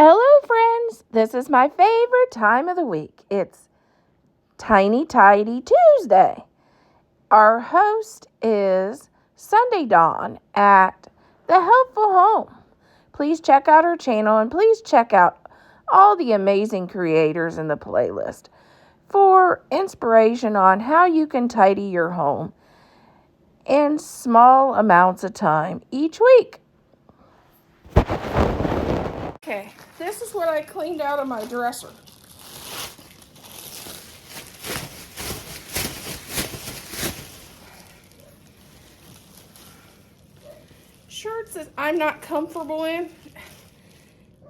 Hello, friends. This is my favorite time of the week. It's Tiny Tidy Tuesday. Our host is Sunday Dawn at The Helpful Home. Please check out her channel and please check out all the amazing creators in the playlist for inspiration on how you can tidy your home in small amounts of time each week. Okay, this is what I cleaned out of my dresser. Shirts that I'm not comfortable in.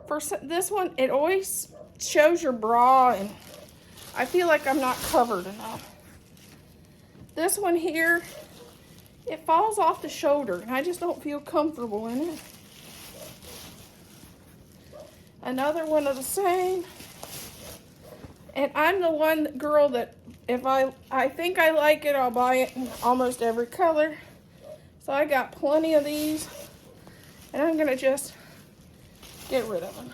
For this one, it always shows your bra, and I feel like I'm not covered enough. This one here, it falls off the shoulder, and I just don't feel comfortable in it. Another one of the same. And I'm the one girl that if I think I like it, I'll buy it in almost every color. So I got plenty of these, and I'm gonna just get rid of them.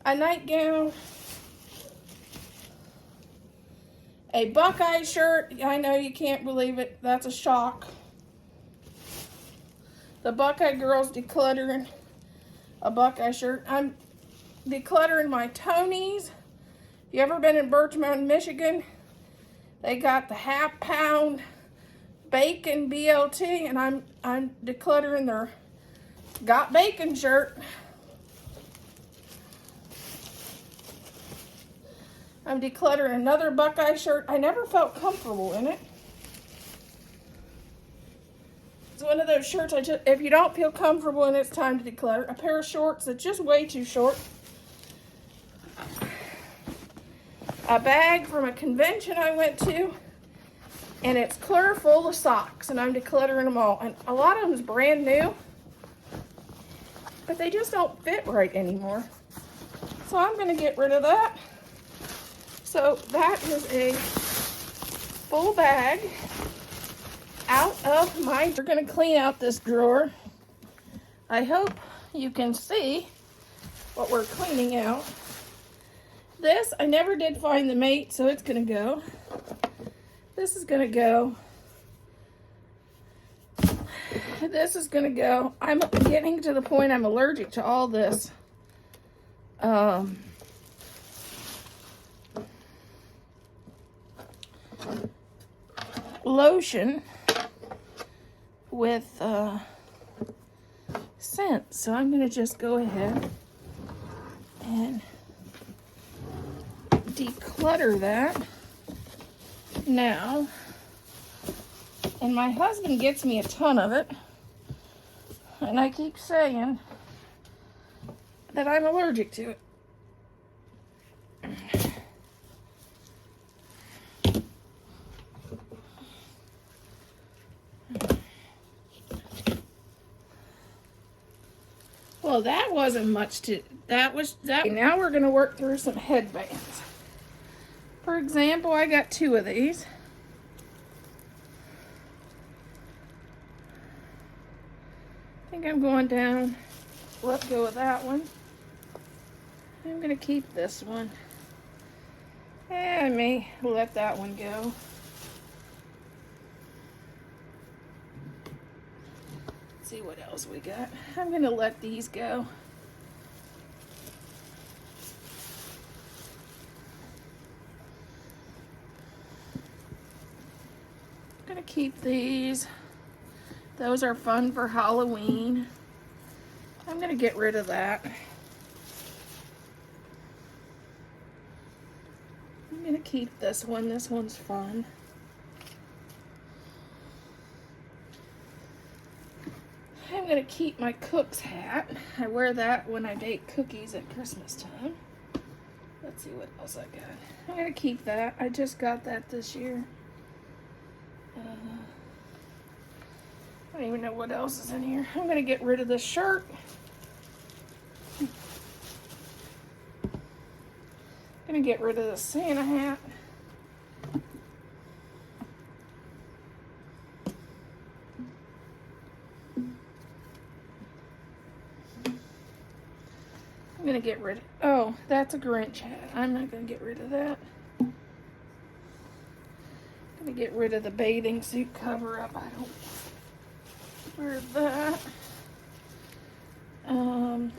A nightgown, a Buckeye shirt. I know you can't believe it. That's a shock. The Buckeye girls decluttering a Buckeye shirt. I'm decluttering my Tonys. If you ever been in Birch Mountain, Michigan, they got the half-pound bacon BLT, and I'm decluttering their Got Bacon shirt. I'm decluttering another Buckeye shirt. I never felt comfortable in it. It's one of those shirts if you don't feel comfortable in it, it's time to declutter. A pair of shorts that's just way too short. A bag from a convention I went to, and it's clear full of socks, and I'm decluttering them all. And a lot of them is brand new, but they just don't fit right anymore. So I'm gonna get rid of that. So that is a full bag out of we're gonna clean out this drawer. I hope you can see what we're cleaning out. This, I never did find the mate, so it's gonna go. This is gonna go. This is gonna go. I'm getting to the point I'm allergic to all this. Lotion with scent. So I'm gonna just go ahead and declutter that now. And my husband gets me a ton of it, and I keep saying that I'm allergic to it. Well, that wasn't much to, that. Now we're gonna work through some headbands. For example, I got 2 of these. I think I'm going down. Let's go with that one. I'm gonna keep this one. And I may let that one go. Let's see what else we got. I'm gonna let these go. I'm gonna keep these. Those are fun for Halloween. I'm gonna get rid of that. I'm gonna keep this one. This one's fun. I'm gonna keep my cook's hat. I wear that when I bake cookies at Christmas time. Let's see what else I got. I'm gonna keep that. I just got that this year. I don't even know what else is in here. I'm gonna get rid of this shirt. I'm gonna get rid of the Santa hat. I'm gonna get rid of, oh, that's a Grinch hat. I'm not gonna get rid of that. I'm gonna get rid of the bathing suit cover up. I don't wear that. I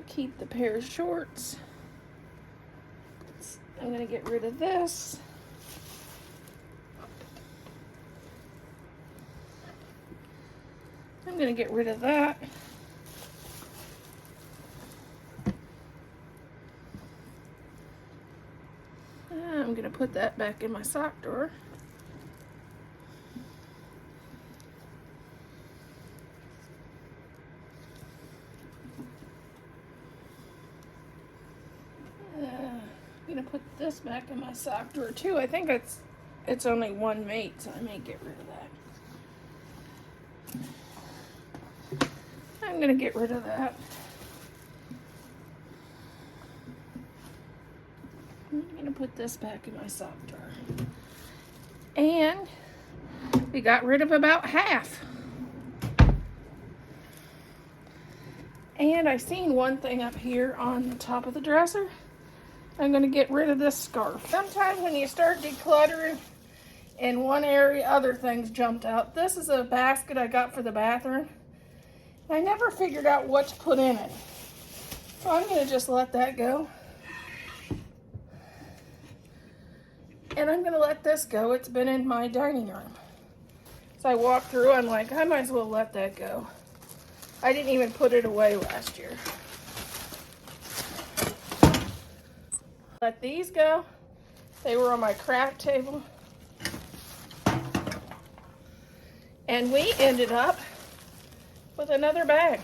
keep the pair of shorts. I'm gonna get rid of this. I'm gonna get rid of that. I'm gonna put that back in my sock drawer. I'm gonna put this back in my sock drawer too. I think it's only one mate, so I may get rid of that. I'm gonna get rid of that. I'm gonna put this back in my sock drawer. And we got rid of about half. And I seen one thing up here on the top of the dresser. I'm gonna get rid of this scarf. Sometimes when you start decluttering in one area, other things jumped out. This is a basket I got for the bathroom. I never figured out what to put in it. So I'm gonna just let that go. And I'm gonna let this go. It's been in my dining room. So I walked through, I'm like, I might as well let that go. I didn't even put it away last year. Let these go. They were on my craft table. And we ended up with another bag.